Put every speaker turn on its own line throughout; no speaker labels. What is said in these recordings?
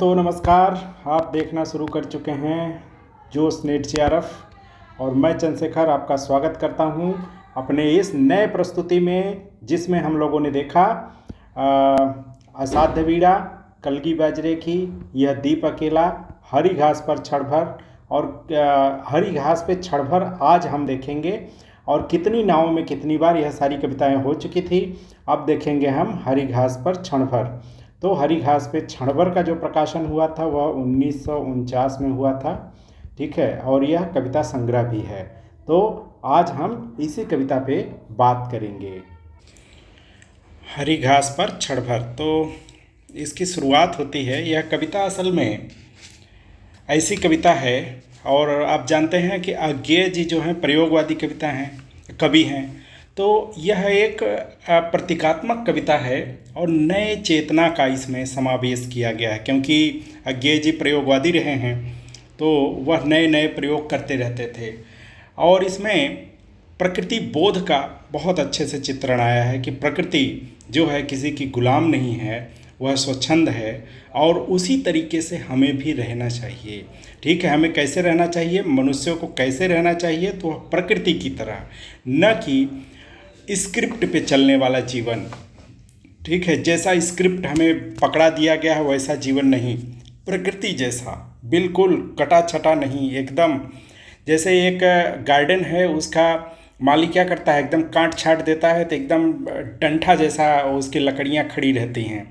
दोस्तों नमस्कार। आप देखना शुरू कर चुके हैं जोश नेट JRF और मैं चंद्रशेखर आपका स्वागत करता हूं अपने इस नए प्रस्तुति में, जिसमें हम लोगों ने देखा असाध्य वीड़ा, कलगी बाजरे की, यह दीप अकेला, हरी घास पर क्षण भर और हरी घास पे क्षण भर आज हम देखेंगे। और कितनी नावों में कितनी बार यह सारी कविताएं हो चुकी थी, अब देखेंगे हम हरी घास पर क्षण भर। तो हरी घास पे क्षण भर का जो प्रकाशन हुआ था वह 1949 में हुआ था, ठीक है, और यह कविता संग्रह भी है। तो आज हम इसी कविता पे बात करेंगे, हरी घास पर क्षण भर। तो इसकी शुरुआत होती है, यह कविता असल में ऐसी कविता है, और आप जानते हैं कि अज्ञेय जी जो हैं प्रयोगवादी कविता हैं, कवि हैं, तो यह एक प्रतीकात्मक कविता है और नए चेतना का इसमें समावेश किया गया है। क्योंकि अज्ञेय जी प्रयोगवादी रहे हैं तो वह नए नए प्रयोग करते रहते थे, और इसमें प्रकृति बोध का बहुत अच्छे से चित्रण आया है कि प्रकृति जो है किसी की गुलाम नहीं है, वह स्वच्छंद है, और उसी तरीके से हमें भी रहना चाहिए। ठीक है, हमें कैसे रहना चाहिए, मनुष्यों को कैसे रहना चाहिए, तो वह प्रकृति की तरह, न कि स्क्रिप्ट पे चलने वाला जीवन। ठीक है, जैसा स्क्रिप्ट हमें पकड़ा दिया गया है वैसा जीवन नहीं, प्रकृति जैसा, बिल्कुल कटा छटा नहीं, एकदम जैसे एक गार्डन है, उसका माली क्या करता है, एकदम काट छाट देता है तो एकदम डंठा जैसा उसकी लकड़ियाँ खड़ी रहती हैं।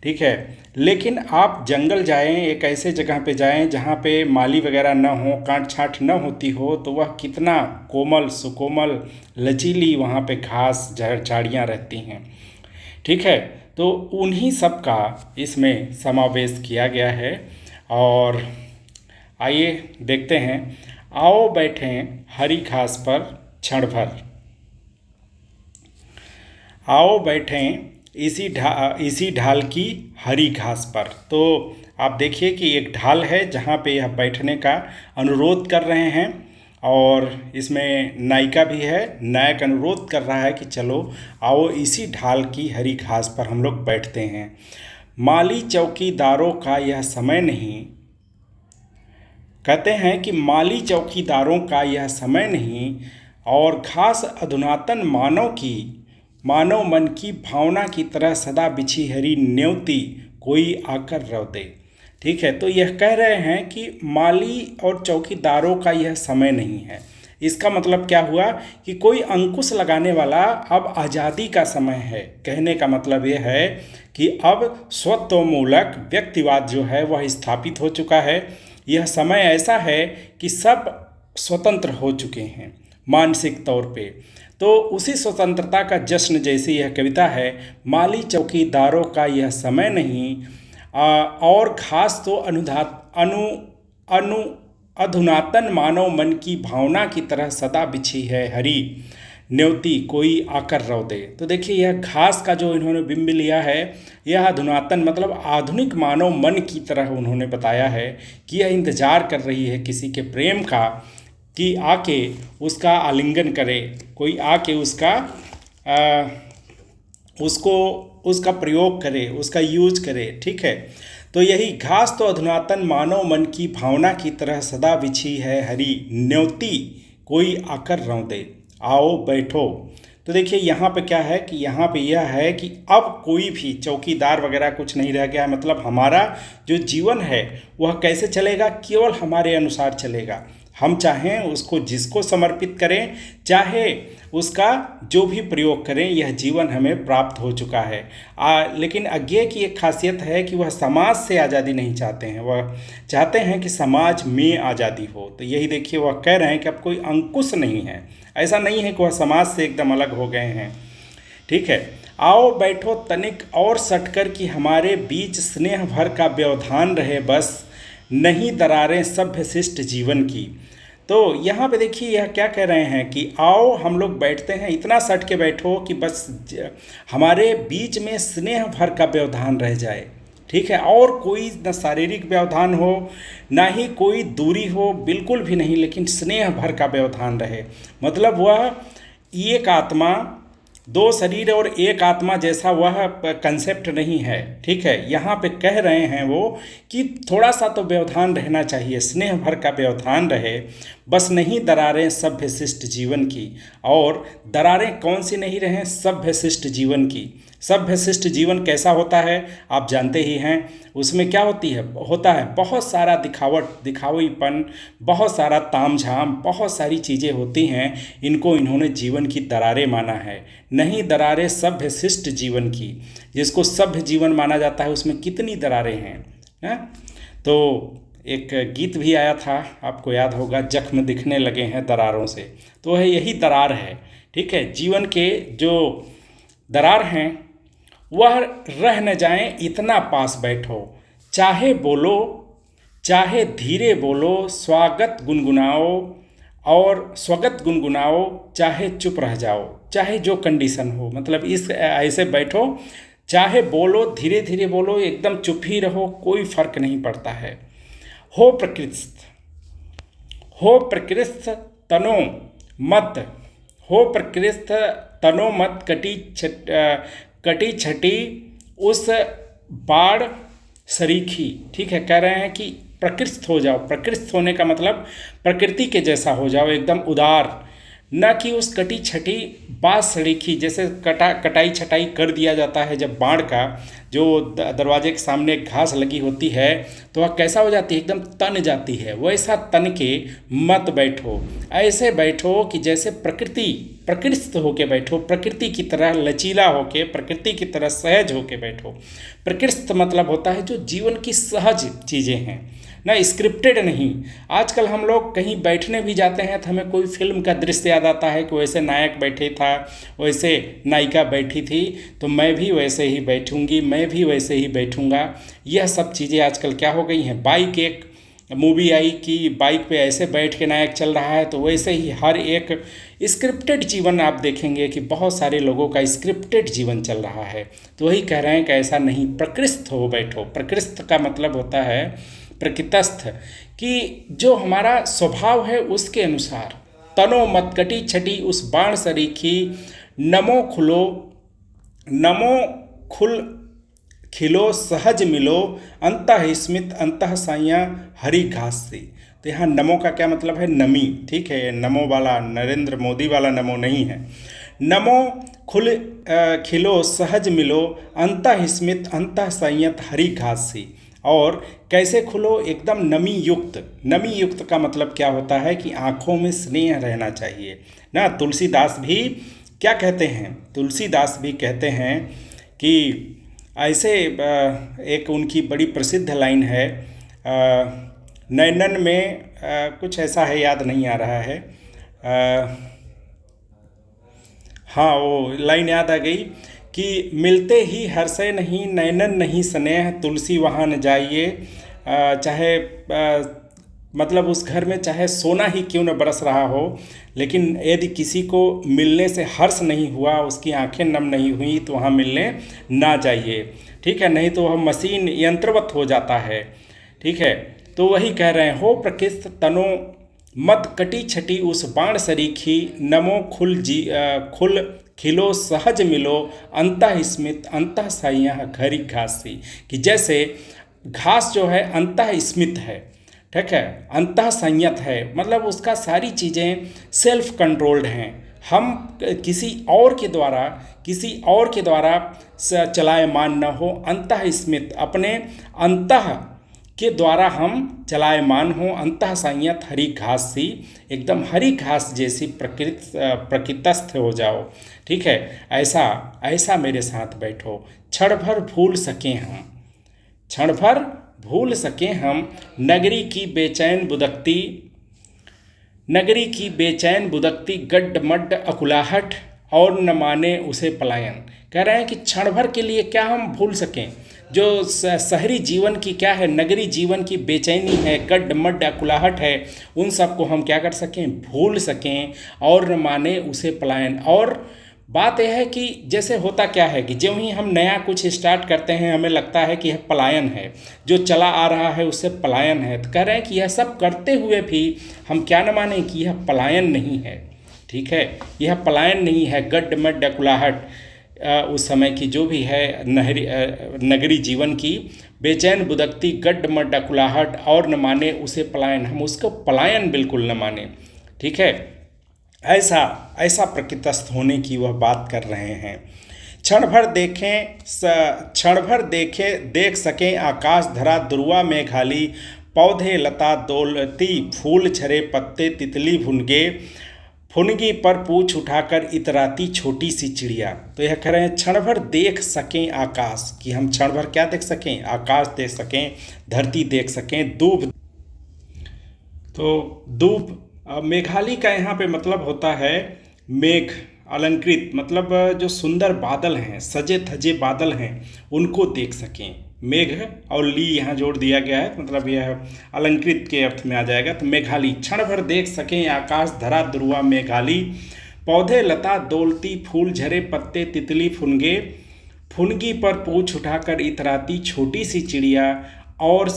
ठीक है, लेकिन आप जंगल जाएं, एक ऐसे जगह पे जाएं जहाँ पे माली वगैरह न हो, काट छाट न होती हो, तो वह कितना कोमल सुकोमल लचीली वहाँ पे घास झाड़ियाँ रहती हैं। ठीक है, तो उन्हीं सब का इसमें समावेश किया गया है। और आइए देखते हैं, आओ बैठें हरी घास पर क्षण भर, आओ बैठें इसी ढाल की हरी घास पर। तो आप देखिए कि एक ढाल है जहाँ पे यह बैठने का अनुरोध कर रहे हैं, और इसमें नायिका भी है, नायक अनुरोध कर रहा है कि चलो आओ इसी ढाल की हरी घास पर हम लोग बैठते हैं। माली चौकीदारों का यह समय नहीं, कहते हैं कि माली चौकीदारों का यह समय नहीं, और घास अधुनातन मानव मन की भावना की तरह सदा बिछी हरी न्योती कोई आकर रव दे। ठीक है, तो यह कह रहे हैं कि माली और चौकीदारों का यह समय नहीं है। इसका मतलब क्या हुआ कि कोई अंकुश लगाने वाला, अब आज़ादी का समय है। कहने का मतलब यह है कि अब स्वत्वमूलक व्यक्तिवाद जो है वह स्थापित हो चुका है। यह समय ऐसा है कि सब स्वतंत्र हो चुके हैं मानसिक तौर पे। तो उसी स्वतंत्रता का जश्न जैसी यह कविता है, माली चौकीदारों का यह समय नहीं, और घास तो अधुनातन मानव मन की भावना की तरह सदा बिछी है हरी न्योती कोई आकर रव दे। तो देखिए, यह घास का जो इन्होंने बिंब लिया है, यह अधुनातन मतलब आधुनिक मानव मन की तरह उन्होंने बताया है कि यह इंतजार कर रही है किसी के प्रेम का, कि आके उसका आलिंगन करे, कोई आके उसका प्रयोग करे, उसका यूज करे। ठीक है, तो यही घास तो अधुनातन मानव मन की भावना की तरह सदा बिछी है हरी न्योती कोई आकर रव दे, आओ बैठो। तो देखिए यहाँ पे क्या है कि यहाँ पे यह है कि अब कोई भी चौकीदार वगैरह कुछ नहीं रह गया है। मतलब हमारा जो जीवन है वह कैसे चलेगा, केवल हमारे अनुसार चलेगा। हम चाहें उसको जिसको समर्पित करें, चाहे उसका जो भी प्रयोग करें, यह जीवन हमें प्राप्त हो चुका है। लेकिन अज्ञेय की एक खासियत है कि वह समाज से आज़ादी नहीं चाहते हैं, वह चाहते हैं कि समाज में आज़ादी हो। तो यही देखिए, वह कह रहे हैं कि अब कोई अंकुश नहीं है, ऐसा नहीं है कि वह समाज से एकदम अलग हो गए हैं। ठीक है, आओ बैठो तनिक और सटकर कि हमारे बीच स्नेह भर का व्यवधान रहे, बस नहीं दरारें सभ्य शिष्ट जीवन की। तो यहाँ पे देखिए यह क्या कह रहे हैं कि आओ हम लोग बैठते हैं, इतना सट के बैठो कि बस हमारे बीच में स्नेह भर का व्यवधान रह जाए। ठीक है, और कोई न शारीरिक व्यवधान हो, ना ही कोई दूरी हो, बिल्कुल भी नहीं, लेकिन स्नेह भर का व्यवधान रहे। मतलब वह एक आत्मा दो शरीर और एक आत्मा जैसा वह कंसेप्ट नहीं है। ठीक है, यहाँ पे कह रहे हैं वो कि थोड़ा सा तो व्यवधान रहना चाहिए, स्नेह भर का व्यवधान रहे, बस नहीं दरारें सभ्य शिष्ट जीवन की। और दरारें कौन सी नहीं रहें? सभ्य शिष्ट जीवन की। सभ्य शिष्ट जीवन कैसा होता है आप जानते ही हैं। उसमें क्या होता है बहुत सारा दिखावटीपन, बहुत सारा तामझाम, बहुत सारी चीज़ें होती हैं। इनको इन्होंने जीवन की दरारें माना है। नहीं दरारें सभ्य शिष्ट जीवन की, जिसको सभ्य जीवन माना जाता है उसमें कितनी दरारें हैं। तो एक गीत भी आया था, आपको याद होगा, जख्म दिखने लगे हैं दरारों से। तो यही दरार है। ठीक है, जीवन के जो दरार हैं वह रह न जाएं, इतना पास बैठो, चाहे बोलो चाहे धीरे बोलो, स्वागत गुनगुनाओ, चाहे चुप रह जाओ, चाहे जो कंडीशन हो। मतलब इस ऐसे बैठो, चाहे बोलो धीरे धीरे बोलो, एकदम चुप ही रहो, कोई फर्क नहीं पड़ता है। हो प्रकृत तनो मत कटी छटी उस बाढ़ सरीखी। ठीक है, कह रहे हैं कि प्रकृत हो जाओ। प्रकृत होने का मतलब प्रकृति के जैसा हो जाओ, एकदम उदार, न कि उस कटी छटी बाढ़ सरीखी। जैसे कटाई छटाई कर दिया जाता है जब बाढ़ का, जो दरवाजे के सामने घास लगी होती है तो वह कैसा हो जाती है, एकदम तन जाती है। वैसा तन के मत बैठो, ऐसे बैठो कि जैसे प्रकृति होके बैठो, प्रकृति की तरह लचीला होके, प्रकृति की तरह सहज होके बैठो। प्रकृति मतलब होता है जो जीवन की सहज चीज़ें हैं, ना स्क्रिप्टेड नहीं। आजकल हम लोग कहीं बैठने भी जाते हैं तो हमें कोई फिल्म का दृश्य याद आता है कि वैसे नायक बैठे था, वैसे नायिका बैठी थी, तो मैं भी वैसे ही बैठूंगी, मैं भी वैसे ही बैठूंगा। यह सब चीज़ें आजकल क्या हो गई हैं। बाइक एक मूवी आई कि बाइक पे ऐसे बैठ के नायक चल रहा है, तो वैसे ही हर एक स्क्रिप्टेड जीवन आप देखेंगे कि बहुत सारे लोगों का स्क्रिप्टेड जीवन चल रहा है। तो वही कह रहे हैं कि ऐसा नहीं, प्रकृत हो बैठो। प्रकृत का मतलब होता है प्रकृतस्थ, कि जो हमारा स्वभाव है उसके अनुसार। तनो मत कटी छटी उस बाण सरीखी, नमो खुल खिलो सहज मिलो, अंतः स्मित अंतः साइया हरी घास सी। तो यहाँ नमो का क्या मतलब है? नमी। ठीक है, नमो वाला नरेंद्र मोदी वाला नमो नहीं है। नमो खिलो सहज मिलो, अंतः स्मित अंतः संयत हरी घास सी। और कैसे खुलो? एकदम नमी युक्त का मतलब क्या होता है कि आँखों में स्नेह रहना चाहिए ना। तुलसीदास भी क्या कहते हैं? तुलसीदास भी कहते हैं कि ऐसे, एक उनकी बड़ी प्रसिद्ध लाइन है, नैनन में कुछ ऐसा है, याद नहीं आ रहा है। हाँ, वो लाइन याद आ गई कि मिलते ही हर्षे नहीं, नैनन नहीं स्नेह, तुलसी वहाँ न जाइए। चाहे मतलब उस घर में चाहे सोना ही क्यों न बरस रहा हो, लेकिन यदि किसी को मिलने से हर्ष नहीं हुआ, उसकी आंखें नम नहीं हुई, तो वहाँ मिलने ना जाइए। ठीक है, नहीं तो वह मशीन यंत्रवत हो जाता है। ठीक है, तो वही कह रहे हैं, हो प्रकृत तनो मत कटी छटी उस बाण सरीखी, नमो खुल खिलो सहज मिलो, अंतः स्मित अंतः साइया घरी घासी। कि जैसे घास जो है अंतः स्मित है, ठीक है, अंतः संयत है, मतलब उसका सारी चीज़ें सेल्फ कंट्रोल्ड हैं। हम किसी और के द्वारा चलायमान न हो, अंतः स्मित, अपने अंतः के द्वारा हम चलायमान हो, अंतः संयत हरी घास सी, एकदम हरी घास जैसी प्रकृतस्थ हो जाओ। ठीक है, ऐसा मेरे साथ बैठो, क्षण भर भूल सकें हम नगरी की बेचैन बुदकती गड्ड मड्ड अकुलाहट, और न माने उसे पलायन। कह रहे हैं कि क्षण भर के लिए क्या हम भूल सकें जो शहरी जीवन की क्या है, नगरी जीवन की बेचैनी है, गड्ड मड्ड अकुलाहट है, उन सब को हम क्या कर सकें? भूल सकें, और न माने उसे पलायन। और बात यह है कि जैसे होता क्या है कि जब ही हम नया कुछ स्टार्ट करते हैं, हमें लगता है कि यह पलायन है, जो चला आ रहा है उससे पलायन है। तो कह रहे हैं कि यह सब करते हुए भी हम क्या न माने कि यह पलायन नहीं है, ठीक है, यह पलायन नहीं है। गड्ड मड्ड डकुलाहट उस समय की जो भी है नगरी जीवन की बेचैन बुदकती गड्ड मड्ड डकुलाहट और न माने उसे पलायन, हम उसको पलायन बिल्कुल न माने। ठीक है, ऐसा ऐसा प्रकृतिस्थ होने की वह बात कर रहे हैं। क्षण भर देखें देख सकें आकाश धरा दुर्वा मेघाली, पौधे लता दौलती फूल झरे पत्ते तितली फुनगी पर पूछ उठाकर इतराती छोटी सी चिड़िया। तो यह कह रहे हैं क्षण भर देख सकें आकाश, कि हम क्षण भर क्या देख सकें, आकाश देख सकें, धरती देख सकें, दूब। तो दूब मेघाली का यहाँ पे मतलब होता है मेघ अलंकृत, मतलब जो सुंदर बादल हैं, सजे धजे बादल हैं, उनको देख सकें। मेघ और ली यहाँ जोड़ दिया गया है, मतलब यह अलंकृत के अर्थ में आ जाएगा। तो मेघाली, क्षण भर देख सकें आकाश धरा दुर्वा मेघाली, पौधे लता दौलती फूल झरे पत्ते तितली फुनगी पर पूछ उठाकर इतराती छोटी सी चिड़िया, और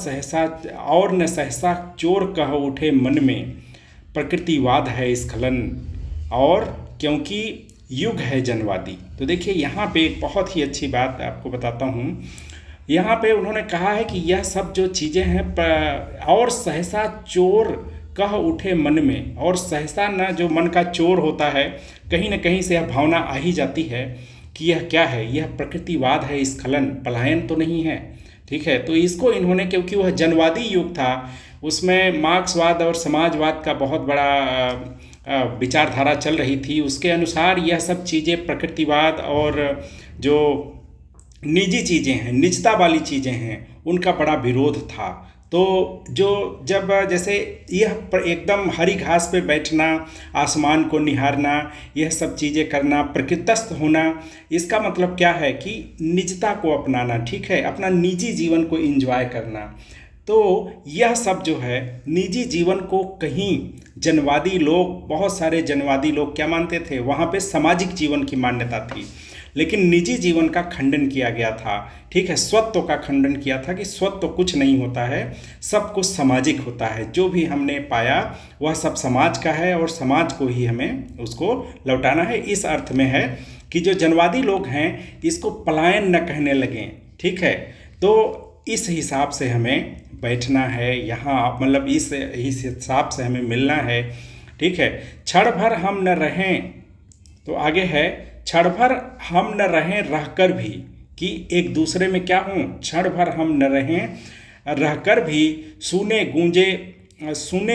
न सहसा चोर कह उठे मन में, प्रकृतिवाद है स्खलन, और क्योंकि युग है जनवादी। तो देखिए यहाँ पे एक बहुत ही अच्छी बात आपको बताता हूँ। यहाँ पे उन्होंने कहा है कि यह सब जो चीज़ें हैं, और सहसा चोर कह उठे मन में, और सहसा न जो मन का चोर होता है, कहीं न कहीं से यह भावना आ ही जाती है कि यह क्या है, यह प्रकृतिवाद है स्खलन, पलायन तो नहीं है। ठीक है, तो इसको इन्होंने, क्योंकि वह जनवादी युग था, उसमें मार्क्सवाद और समाजवाद का बहुत बड़ा विचारधारा चल रही थी, उसके अनुसार यह सब चीज़ें प्रकृतिवाद और जो निजी चीज़ें हैं, निजता वाली चीज़ें हैं, उनका बड़ा विरोध था। तो जब जैसे यह एकदम हरी घास पे बैठना, आसमान को निहारना, यह सब चीज़ें करना, प्रकृतिस्थ होना, इसका मतलब क्या है कि निजता को अपनाना। ठीक है, अपना निजी जीवन को एंजॉय करना। तो यह सब जो है निजी जीवन को कहीं जनवादी लोग, बहुत सारे जनवादी लोग क्या मानते थे, वहाँ पे सामाजिक जीवन की मान्यता थी, लेकिन निजी जीवन का खंडन किया गया था। ठीक है, स्वत्व का खंडन किया था कि स्वत्व कुछ नहीं होता है, सब कुछ सामाजिक होता है, जो भी हमने पाया वह सब समाज का है और समाज को ही हमें उसको लौटाना है। इस अर्थ में है कि जो जनवादी लोग हैं इसको पलायन न कहने लगें। ठीक है, तो इस हिसाब से हमें बैठना है यहाँ, मतलब इस हिसाब से हमें मिलना है। ठीक है, क्षण भर हम न रहें, तो आगे है क्षण भर हम न रहें रहकर भी, कि एक दूसरे में क्या हूँ, क्षण भर हम न रहें रहकर भी, सुने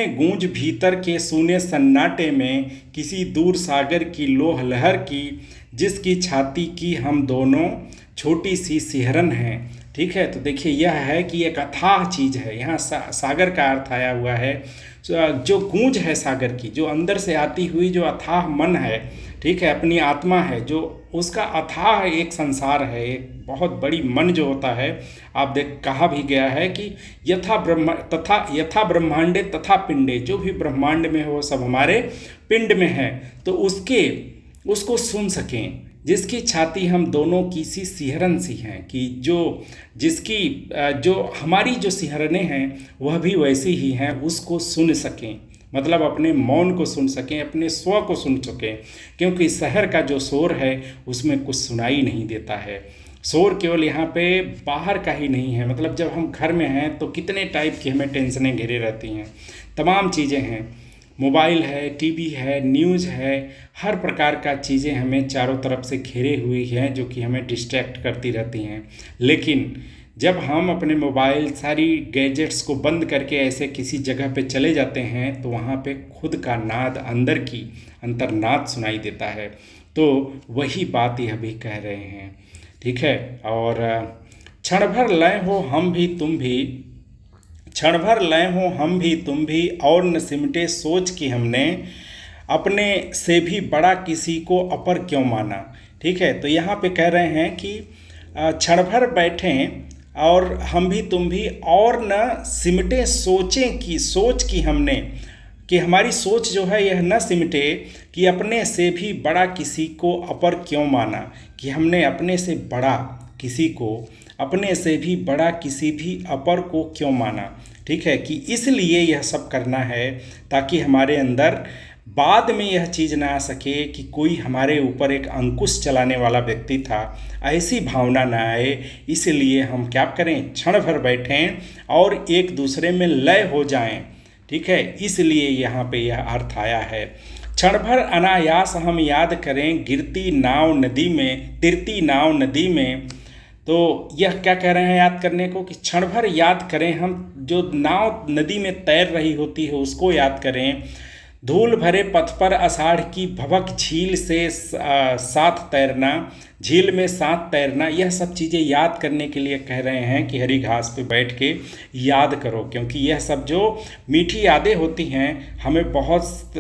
गूंज भीतर के सुने सन्नाटे में, किसी दूर सागर की लोह लहर की, जिसकी छाती की हम दोनों छोटी सी सिहरन है। ठीक है, तो देखिए यह है कि एक अथाह चीज़ है, यहाँ सागर का अर्थ आया हुआ है, जो गूंज है सागर की, जो अंदर से आती हुई जो अथाह मन है, ठीक है, अपनी आत्मा है, जो उसका अथाह एक संसार है, एक बहुत बड़ी मन जो होता है। आप कहा भी गया है कि यथा ब्रह्मांडे तथा पिंडे, जो भी ब्रह्मांड में हो सब हमारे पिंड में है, तो उसको सुन सकें, जिसकी छाती हम दोनों की सी सिहरन सी हैं, कि जो हमारी जो सिहरनें हैं वह भी वैसी ही हैं, उसको सुन सकें, मतलब अपने मौन को सुन सकें, अपने स्व को सुन सकें, क्योंकि शहर का जो शोर है उसमें कुछ सुनाई नहीं देता है। शोर केवल यहाँ पे बाहर का ही नहीं है, मतलब जब हम घर में हैं तो कितने टाइप की हमें टेंशनें घेरे रहती हैं, तमाम चीज़ें हैं, मोबाइल है, टीवी है, न्यूज़ है, हर प्रकार का चीज़ें हमें चारों तरफ से घेरे हुई हैं, जो कि हमें डिस्ट्रैक्ट करती रहती हैं। लेकिन जब हम अपने मोबाइल, सारी गैजेट्स को बंद करके ऐसे किसी जगह पे चले जाते हैं, तो वहाँ पे खुद का नाद, अंदर की अंतर्नाद सुनाई देता है। तो वही बात यह भी कह रहे हैं। ठीक है, और क्षण भर लय हो हम भी तुम भी, क्षण भर लय हो हम भी तुम भी, और न सिमटे सोच कि हमने अपने से भी बड़ा किसी को अपर क्यों माना। ठीक है, तो यहाँ पे कह रहे हैं कि क्षण भर बैठें और हम भी तुम भी, और न सिमटे सोच की हमने, कि हमारी सोच जो है यह न सिमटे कि अपने से भी बड़ा किसी को अपर क्यों माना, कि हमने अपने से बड़ा किसी को, अपने से भी बड़ा किसी भी अपर को क्यों माना। ठीक है, कि इसलिए यह सब करना है ताकि हमारे अंदर बाद में यह चीज़ ना आ सके कि कोई हमारे ऊपर एक अंकुश चलाने वाला व्यक्ति था, ऐसी भावना ना आए। इसलिए हम क्या करें, क्षण भर बैठें और एक दूसरे में लय हो जाएं। ठीक है, इसलिए यहाँ पे यह अर्थ आया है। क्षण भर अनायास हम याद करें गिरती नाव नदी में, तिरती नाव नदी में। तो यह क्या कह रहे हैं याद करने को, कि क्षण भर याद करें हम, जो नाव नदी में तैर रही होती है उसको याद करें। धूल भरे पथ पर आषाढ़ की भवक झील से साथ तैरना, झील में साथ तैरना, यह सब चीज़ें याद करने के लिए कह रहे हैं कि हरी घास पे बैठ के याद करो। क्योंकि यह सब जो मीठी यादें होती हैं हमें बहुत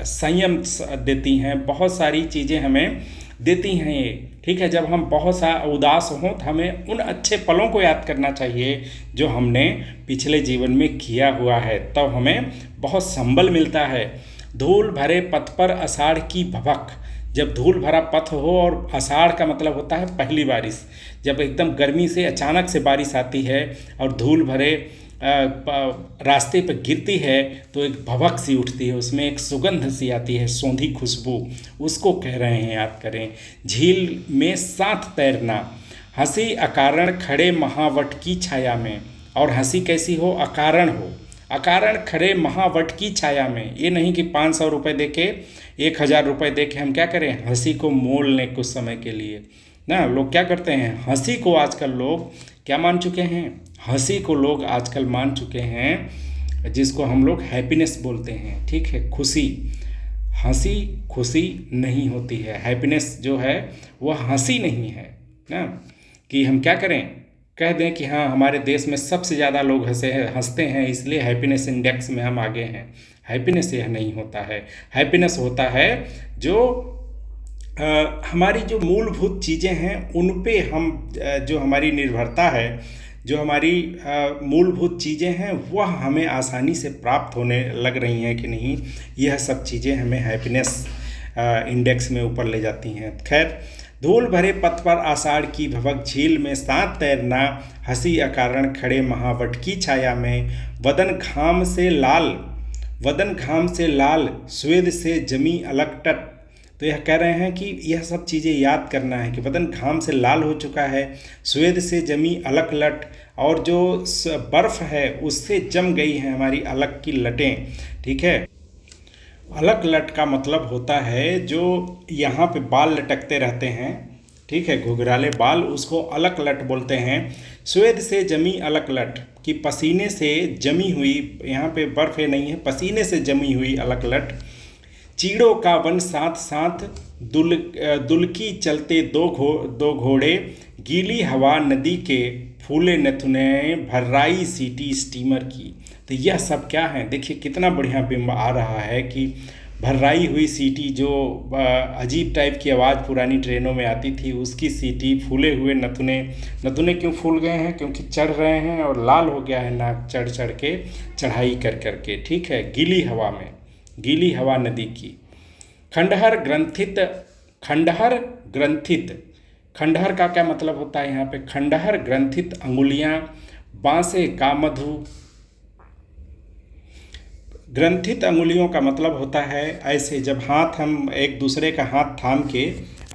संयम देती हैं, बहुत सारी चीज़ें हमें देती हैं ये। ठीक है, जब हम बहुत सा उदास हों तो हमें उन अच्छे पलों को याद करना चाहिए जो हमने पिछले जीवन में किया हुआ है, तब हमें बहुत संबल मिलता है। धूल भरे पथ पर आषाढ़ की भभक, जब धूल भरा पथ हो, और आषाढ़ का मतलब होता है पहली बारिश, जब एकदम गर्मी से अचानक से बारिश आती है और धूल भरे रास्ते पर गिरती है तो एक भभक सी उठती है, उसमें एक सुगंध सी आती है, सौंधी खुशबू, उसको कह रहे हैं याद करें। झील में साथ तैरना, हंसी अकारण खड़े महावट की छाया में, और हंसी कैसी हो, अकारण हो, अकारण खड़े महावट की छाया में। ये नहीं कि 500 रुपये दे के, 1000 रुपये दे के हम क्या करें, हंसी को मोल लें कुछ समय के लिए ना। लोग क्या करते हैं, हंसी को आजकल लोग क्या मान चुके हैं, हंसी को लोग आजकल मान चुके हैं जिसको हम लोग हैप्पीनेस बोलते हैं। ठीक है, खुशी, हंसी खुशी नहीं होती है, हैप्पीनेस जो है वह हंसी नहीं है ना। कि हम क्या करें, कह दें कि हाँ हमारे देश में सबसे ज़्यादा लोग हंसते हैं इसलिए हैप्पीनेस इंडेक्स में हम आगे हैं। हैप्पीनेस यह नहीं होता है। हैप्पीनेस होता है जो हमारी जो मूलभूत चीज़ें हैं उन पे हम जो हमारी निर्भरता है, जो हमारी मूलभूत चीज़ें हैं वह हमें आसानी से प्राप्त होने लग रही हैं कि नहीं, यह सब चीज़ें हमें हैप्पीनेस इंडेक्स में ऊपर ले जाती हैं। खैर, धूल भरे पथ पर आषाढ़ की भवक झील में साथ तैरना, हंसी अकारण खड़े महावट की छाया में, वदन घाम से लाल स्वेद से जमी अलकटट। तो यह कह रहे हैं कि यह सब चीज़ें याद करना है कि वदन घाम से लाल हो चुका है, स्वेद से जमी अलक लट, और जो बर्फ़ है उससे जम गई हैं हमारी अलक की लटें। ठीक है, अलक लट का मतलब होता है जो यहाँ पे बाल लटकते रहते हैं, ठीक है, घुघराले बाल, उसको अलक लट बोलते हैं। स्वेद से जमी अलक लट, कि पसीने से जमी हुई, यहाँ पे बर्फ़ नहीं है, पसीने से जमी हुई अलक लट। चीड़ों का वन साथ साथ दुलकी चलते दो घोड़े, गीली हवा नदी के फूले नथुने, भर्राई सीटी स्टीमर की। तो यह सब क्या है, देखिए कितना बढ़िया बिंब आ रहा है कि भर्राई हुई सीटी, जो अजीब टाइप की आवाज़ पुरानी ट्रेनों में आती थी, उसकी सीटी, फूले हुए नथुने। नथुने क्यों फूल गए हैं, क्योंकि चढ़ रहे हैं और लाल हो गया है नाक चढ़ चढ़ के, चढ़ाई कर कर के। ठीक है, गीली हवा में, गीली हवा नदी की। खंडहर ग्रंथित, खंडहर का क्या मतलब होता है यहाँ पे, खंडहर ग्रंथित अंगुलियाँ, बांसे का मधु। ग्रंथित अंगुलियों का मतलब होता है ऐसे, जब हाथ हम एक दूसरे का हाथ थाम के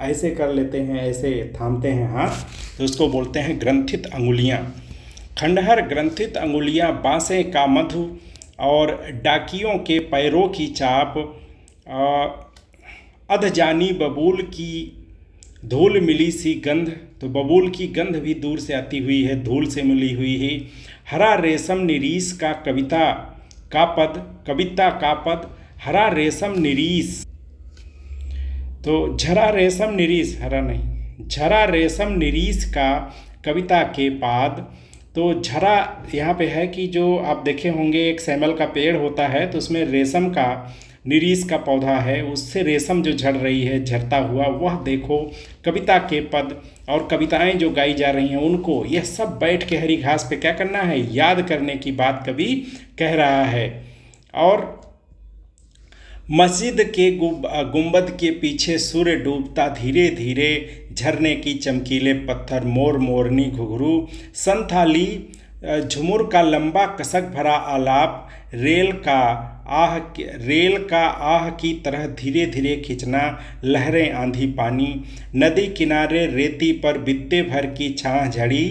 ऐसे कर लेते हैं, ऐसे थामते हैं हाथ, तो उसको बोलते हैं ग्रंथित अंगुलियाँ। खंडहर ग्रंथित अंगुलियाँ, बांसे का मधु, और डाकियों के पैरों की चाप, अधजानी बबूल की धूल मिली सी गंध। तो बबूल की गंध भी दूर से आती हुई है, धूल से मिली हुई है। हरा रेशम निरीस का कविता का पद, हरा रेशम निरीस। तो झरा रेशम निरीस, हरा नहीं, झरा रेशम निरीस का कविता के पाद। तो झरा यहाँ पे है कि जो आप देखे होंगे एक सैमल का पेड़ होता है, तो उसमें रेशम का, निरीस का पौधा है, उससे रेशम जो झड़ रही है, झरता हुआ, वह देखो। कविता के पद, और कविताएं जो गाई जा रही हैं उनको, यह सब बैठ के हरी घास पे क्या करना है, याद करने की बात कवि कह रहा है। और मस्जिद के गुंबद के पीछे सूर्य डूबता धीरे धीरे, झरने की चमकीले पत्थर, मोर मोरनी घुघरू, संथाली झुमुर का लंबा कसक भरा आलाप, रेल का आह की तरह धीरे धीरे खिंचना, लहरें आंधी पानी, नदी किनारे रेती पर बित्ते भर की छाह झड़ी,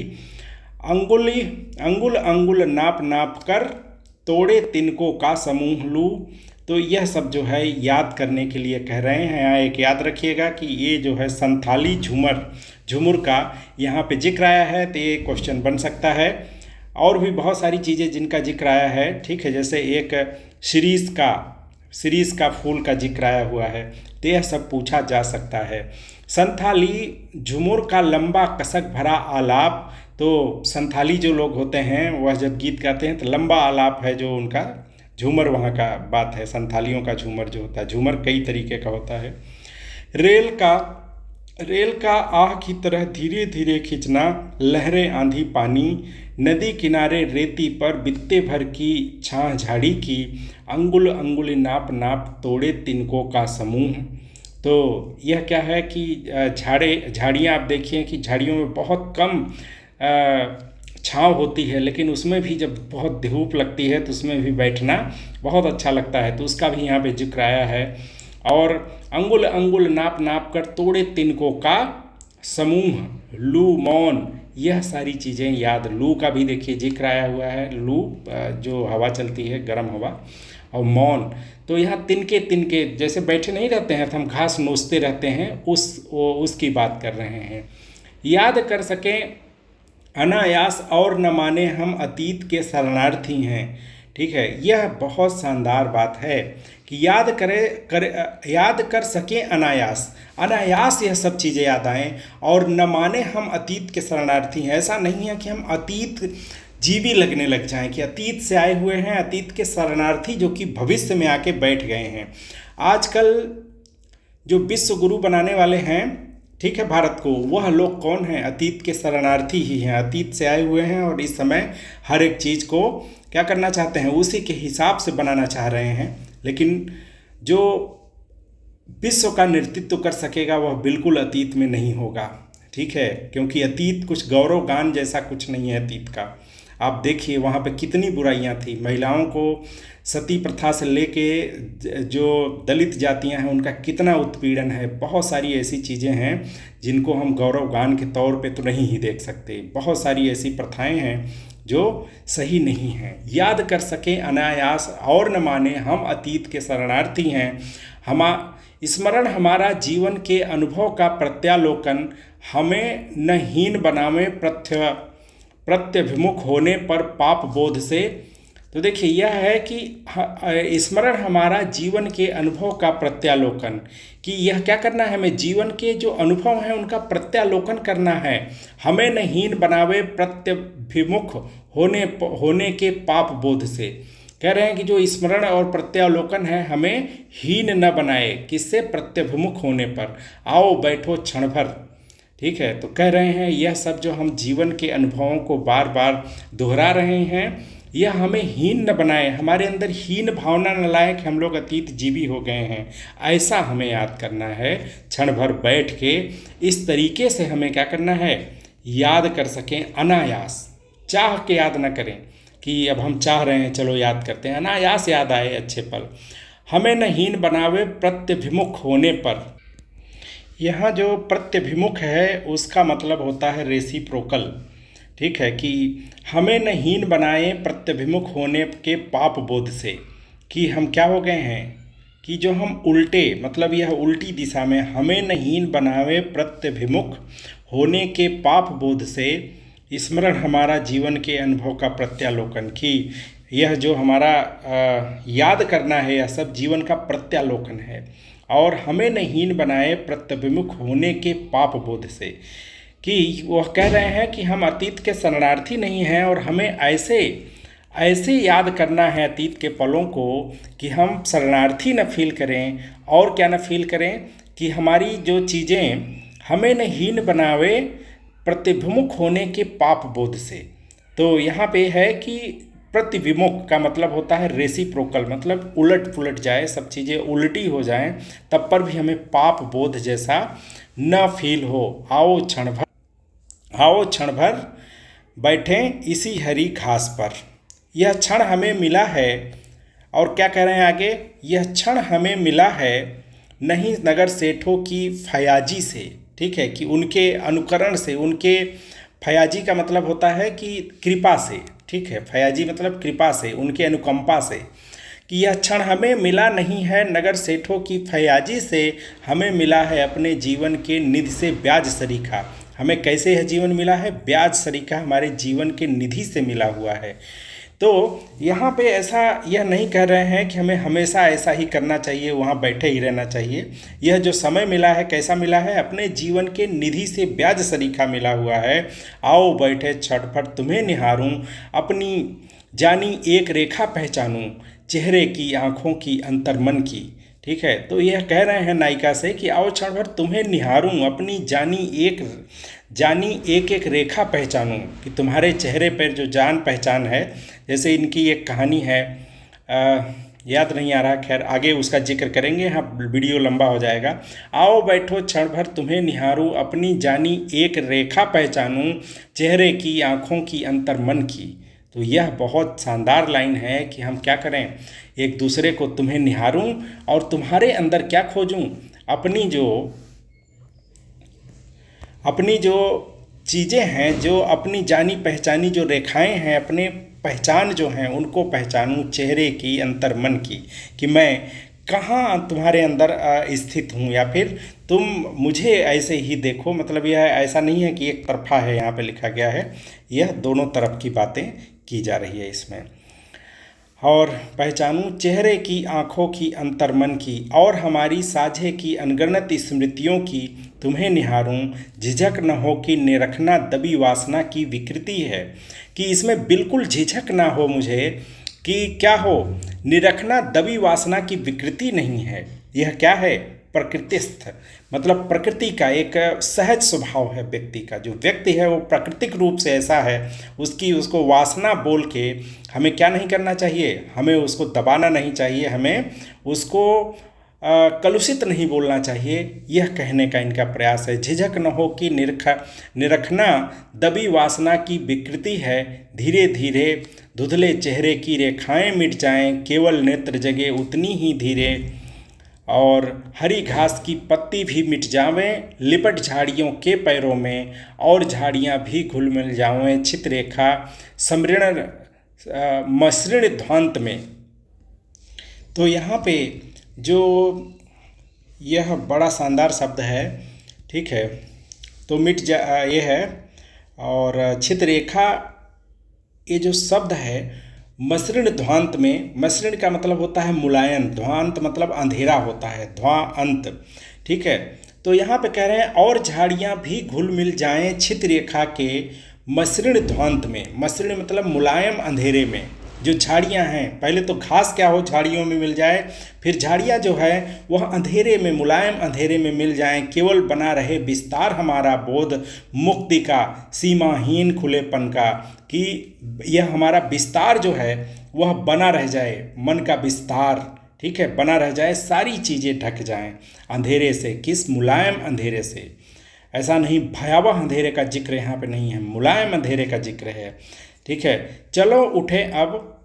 अंगुल अंगुल नाप नाप कर तोड़े तिनकों का समूह लूँ। तो यह सब जो है याद करने के लिए कह रहे हैं। यहाँ एक याद रखिएगा कि ये जो है संथाली झुमुर का यहाँ पे जिक्र आया है, तो ये क्वेश्चन बन सकता है। और भी बहुत सारी चीज़ें जिनका जिक्र आया है, ठीक है, जैसे एक शिरीष का फूल का जिक्र आया हुआ है, तो यह सब पूछा जा सकता है। संथाली झुमुर का लंबा कसक भरा आलाप, तो संथाली जो लोग होते हैं वह जब गीत गाते हैं तो लंबा आलाप है जो उनका, झूमर वहाँ का बात है। संथालियों का झूमर जो होता है, झूमर कई तरीके का होता है। रेल का आह की तरह धीरे धीरे खींचना, लहरें आंधी पानी, नदी किनारे रेती पर बित्ते भर की छाह झाड़ी की, अंगुल अंगुल नाप नाप तोड़े तिनकों का समूह। तो यह क्या है कि झाड़ियाँ आप देखिए कि झाड़ियों में बहुत कम छाँव होती है, लेकिन उसमें भी जब बहुत धूप लगती है तो उसमें भी बैठना बहुत अच्छा लगता है, तो उसका भी यहाँ पे जिक्र आया है। और अंगुल अंगुल नाप नाप कर तोड़े तिनकों का समूह, लू मौन, यह सारी चीज़ें याद। लू का भी देखिए जिक्र आया हुआ है, लू जो हवा चलती है, गर्म हवा, और मौन, तो यहाँ तिनके जैसे बैठे नहीं रहते हैं तो हम घास नोचते रहते हैं, उसकी बात कर रहे हैं। याद कर सकें अनायास और न माने हम अतीत के शरणार्थी हैं। ठीक है, यह बहुत शानदार बात है कि याद कर सकें अनायास यह सब चीज़ें याद आएँ, और न माने हम अतीत के शरणार्थी हैं। ऐसा नहीं है कि हम अतीत जीवी लगने लग जाएं कि अतीत से आए हुए हैं, अतीत के शरणार्थी जो कि भविष्य में आके बैठ गए हैं। आजकल जो विश्व गुरु बनाने वाले हैं, ठीक है, भारत को, वह लोग कौन हैं? अतीत के शरणार्थी ही हैं, अतीत से आए हुए हैं और इस समय हर एक चीज़ को क्या करना चाहते हैं, उसी के हिसाब से बनाना चाह रहे हैं। लेकिन जो विश्व का नेतृत्व कर सकेगा वह बिल्कुल अतीत में नहीं होगा। ठीक है, क्योंकि अतीत कुछ गौरव गान जैसा कुछ नहीं है अतीत का। आप देखिए वहाँ पे कितनी बुराइयाँ थी, महिलाओं को सती प्रथा से लेके जो दलित जातियाँ हैं उनका कितना उत्पीड़न है। बहुत सारी ऐसी चीज़ें हैं जिनको हम गौरव गान के तौर पे तो नहीं ही देख सकते। बहुत सारी ऐसी प्रथाएं हैं जो सही नहीं हैं। याद कर सकें अनायास और न माने हम अतीत के शरणार्थी हैं। स्मरण हमारा जीवन के अनुभव का प्रत्यालोकन, हमें न हीन बनावे प्रत्यभिमुख होने पर पाप बोध से। तो देखिए यह है कि स्मरण हमारा जीवन के अनुभव का प्रत्यालोकन, कि यह क्या करना है, हमें जीवन के जो अनुभव हैं उनका प्रत्यालोकन करना है। हमें न हीन बनावे प्रत्यभिमुख होने के पाप बोध से। कह रहे हैं कि जो स्मरण और प्रत्यालोकन है हमें हीन न बनाए, किससे? प्रत्यभिमुख होने पर। आओ बैठो क्षण भर। ठीक है, तो कह रहे हैं यह सब जो हम जीवन के अनुभवों को बार बार दोहरा रहे हैं, यह हमें हीन न बनाए, हमारे अंदर हीन भावना न लाए कि हम लोग अतीत जीवी हो गए हैं। ऐसा हमें याद करना है। क्षण भर बैठ के इस तरीके से हमें क्या करना है, याद कर सकें अनायास, चाह के याद न करें कि अब हम चाह रहे हैं चलो याद करते हैं, अनायास याद आए अच्छे पल। हमें न हीन बनावे प्रत्यभिमुख होने पर। यहाँ जो प्रत्यभिमुख है उसका मतलब होता है रेसिप्रोकल। ठीक है, कि हमें न हीन बनाए प्रत्यभिमुख होने के पाप बोध से, कि हम क्या हो गए हैं कि जो हम उल्टे, मतलब यह उल्टी दिशा में, हमें न हीन बनावे प्रत्यभिमुख होने के पाप बोध से, स्मरण हमारा जीवन के अनुभव का प्रत्यालोकन, कि यह जो हमारा याद करना है यह सब जीवन का प्रत्यालोकन है। और हमें न हीन बनाए प्रत्यभिमुख होने के पाप बोध से, कि वह कह रहे हैं कि हम अतीत के शरणार्थी नहीं हैं और हमें ऐसे याद करना है अतीत के पलों को कि हम शरणार्थी न फील करें, और क्या न फील करें कि हमारी जो चीज़ें हमें न हीन बनावे प्रतिभिमुख होने के पाप बोध से। तो यहाँ पे है कि प्रतिविमुख का मतलब होता है रेसिप्रोकल, मतलब उलट पुलट जाए, सब चीज़ें उल्टी हो जाएं, तब पर भी हमें पाप बोध जैसा न फील हो। आओ क्षण भर बैठें इसी हरी घास पर। यह क्षण हमें मिला है, और क्या कह रहे हैं आगे, यह क्षण हमें मिला है नहीं नगर सेठों की फयाजी से। ठीक है, कि उनके अनुकरण से, उनके, फयाजी का मतलब होता है कि कृपा से। ठीक है, फयाजी मतलब कृपा से, उनके अनुकंपा से, कि यह क्षण हमें मिला नहीं है नगर सेठों की फयाजी से, हमें मिला है अपने जीवन के निधि से ब्याज सरीखा। हमें कैसे यह जीवन मिला है, ब्याज सरीखा हमारे जीवन के निधि से मिला हुआ है। तो यहाँ पे ऐसा यह नहीं कह रहे हैं कि हमें हमेशा ऐसा ही करना चाहिए, वहाँ बैठे ही रहना चाहिए। यह जो समय मिला है कैसा मिला है, अपने जीवन के निधि से ब्याज सरीखा मिला हुआ है। आओ बैठे छटपट तुम्हें निहारूं, अपनी जानी एक रेखा पहचानूं, चेहरे की आँखों की अंतर्मन की। ठीक है, तो यह कह रहे हैं नायिका से कि आओ क्षण भर तुम्हें निहारूं, अपनी जानी एक एक रेखा पहचानूं, कि तुम्हारे चेहरे पर जो जान पहचान है। जैसे इनकी एक कहानी है, याद नहीं आ रहा, खैर आगे उसका जिक्र करेंगे, यहाँ वीडियो लंबा हो जाएगा। आओ बैठो क्षण भर तुम्हें निहारूं, अपनी जानी एक रेखा पहचानूं, चेहरे की आँखों की अंतर्मन की। तो यह बहुत शानदार लाइन है कि हम क्या करें, एक दूसरे को तुम्हें निहारूं और तुम्हारे अंदर क्या खोजूं, अपनी जो चीज़ें हैं, जो अपनी जानी पहचानी जो रेखाएं हैं, अपने पहचान जो हैं उनको पहचानूं, चेहरे की अंतर्मन की, कि मैं कहाँ तुम्हारे अंदर स्थित हूँ, या फिर तुम मुझे ऐसे ही देखो। मतलब यह ऐसा नहीं है कि एक तरफा है, यहाँ पे लिखा गया है, यह दोनों तरफ की बातें की जा रही है इसमें। और पहचानूं चेहरे की आँखों की अंतर्मन की, और हमारी साझे की अनगणत स्मृतियों की, तुम्हें निहारूं, झिझक न हो कि निरखना दबी वासना की विकृति है। कि इसमें बिल्कुल झिझक ना हो मुझे, कि क्या हो, निरखना दबी वासना की विकृति नहीं है। यह क्या है, प्रकृतिस्थ, मतलब प्रकृति का एक सहज स्वभाव है। व्यक्ति का जो व्यक्ति है वो प्राकृतिक रूप से ऐसा है, उसको वासना बोल के हमें क्या नहीं करना चाहिए, हमें उसको दबाना नहीं चाहिए, हमें उसको कलुषित नहीं बोलना चाहिए। यह कहने का इनका प्रयास है। झिझक न हो कि निरखना दबी वासना की विकृति है, धीरे धीरे धुंधले चेहरे की रेखाएं मिट जाएं, केवल नेत्र जगे उतनी ही धीरे, और हरी घास की पत्ती भी मिट जावें, लिपट झाड़ियों के पैरों में, और झाड़ियां भी घुल मिल जावें, चित्ररेखा समृण मसृण ध्वांत में। तो यहाँ पे जो यह बड़ा शानदार शब्द है, ठीक है, तो ये है। और चित्ररेखा, ये जो शब्द है, मसृण ध्वांत में, मसृण का मतलब होता है मुलायन, ध्वांत मतलब अंधेरा होता है, ध्वांत। ठीक है, तो यहाँ पे कह रहे हैं और झाड़ियाँ भी घुल मिल जाएं चित्ररेखा के मसृण ध्वांत में। मसृण मतलब मुलायम अंधेरे में। जो झाड़ियाँ हैं, पहले तो घास क्या हो, झाड़ियों में मिल जाए, फिर झाड़ियाँ जो है वह अंधेरे में, मुलायम अंधेरे में मिल जाएं, केवल बना रहे विस्तार हमारा बोध मुक्ति का, सीमाहीन खुलेपन का, कि यह हमारा विस्तार जो है वह बना रह जाए, मन का विस्तार, ठीक है, बना रह जाए, सारी चीज़ें ढक जाएं अंधेरे से। किस मुलायम अंधेरे से, ऐसा नहीं भयावह अंधेरे का जिक्र यहाँ पे नहीं है, मुलायम अंधेरे का जिक्र है। ठीक है, चलो उठे अब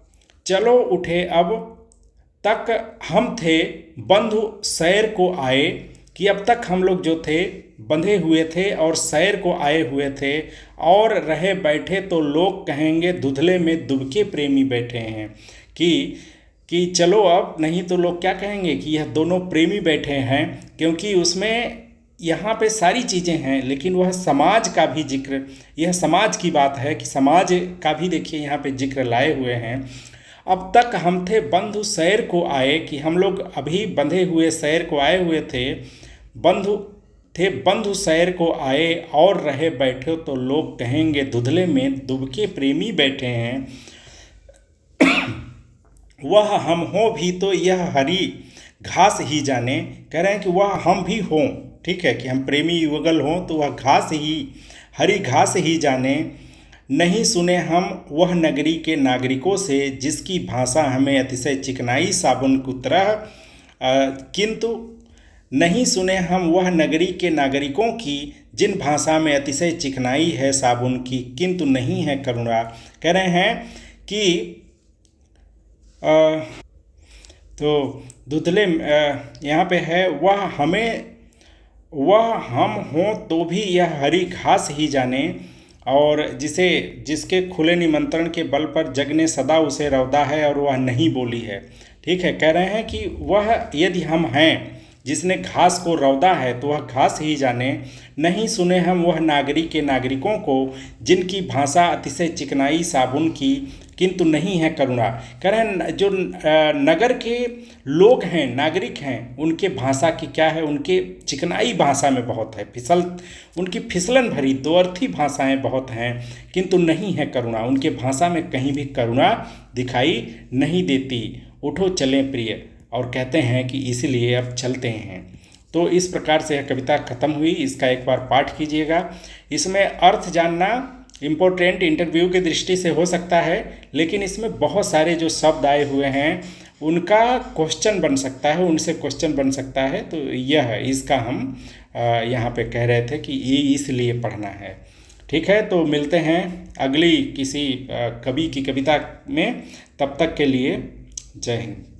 तक हम थे बंधु सैर को आए, कि अब तक हम लोग जो थे बंधे हुए थे और सैर को आए हुए थे, और रहे बैठे तो लोग कहेंगे धुंधले में दुबके प्रेमी बैठे हैं। कि चलो अब, नहीं तो लोग क्या कहेंगे कि यह दोनों प्रेमी बैठे हैं, क्योंकि उसमें यहाँ पे सारी चीज़ें हैं, लेकिन वह समाज का भी जिक्र, यह समाज की बात है कि समाज का भी देखिए यहाँ पे जिक्र लाए हुए हैं। अब तक हम थे बंधु सैर को आए, कि हम लोग अभी बंधे हुए सैर को आए हुए थे, बंधु सैर को आए, और रहे बैठे तो लोग कहेंगे धुंधले में दुबके प्रेमी बैठे हैं। वह हम हो भी तो यह हरी घास ही जाने, कह रहे हैं कि वह हम भी हों, ठीक है, कि हम प्रेमी युगल हों तो वह घास ही, हरी घास ही जाने। नहीं सुने हम वह नगरी के नागरिकों से, जिसकी भाषा हमें अतिशय चिकनाई साबुन की तरह, किंतु नहीं सुने हम वह नगरी के नागरिकों की, जिन भाषा में अतिशय चिकनाई है साबुन की, किंतु नहीं है करुणा। कह रहे हैं कि तो धुतले यहाँ पे है, वह हम हों तो भी यह हरी घास ही जाने, और जिसके खुले निमंत्रण के बल पर जग ने सदा उसे रौदा है और वह नहीं बोली है। ठीक है, कह रहे हैं कि वह यदि हम हैं जिसने घास को रौदा है तो वह घास ही जाने। नहीं सुने हम वह नागरी के नागरिकों को, जिनकी भाषा अतिशय चिकनाई साबुन की, किंतु नहीं है करुणा। कह रहे हैं जो नगर के लोग हैं, नागरिक हैं, उनके भाषा की क्या है, उनके चिकनाई भाषा में बहुत है, उनकी फिसलन भरी दो अर्थी भाषाएं बहुत हैं, किंतु नहीं है करुणा। उनके भाषा में कहीं भी करुणा दिखाई नहीं देती। उठो चलें प्रिय, और कहते हैं कि इसलिए अब चलते हैं। तो इस प्रकार से यह कविता खत्म हुई। इसका एक बार पाठ कीजिएगा। इसमें अर्थ जानना इम्पोर्टेंट इंटरव्यू की दृष्टि से हो सकता है, लेकिन इसमें बहुत सारे जो शब्द आए हुए हैं उनका क्वेश्चन बन सकता है, उनसे क्वेश्चन बन सकता है। तो यह इसका हम यहाँ पे कह रहे थे कि ये इसलिए पढ़ना है। ठीक है, तो मिलते हैं अगली किसी कवि की कविता में। तब तक के लिए जय हिंद।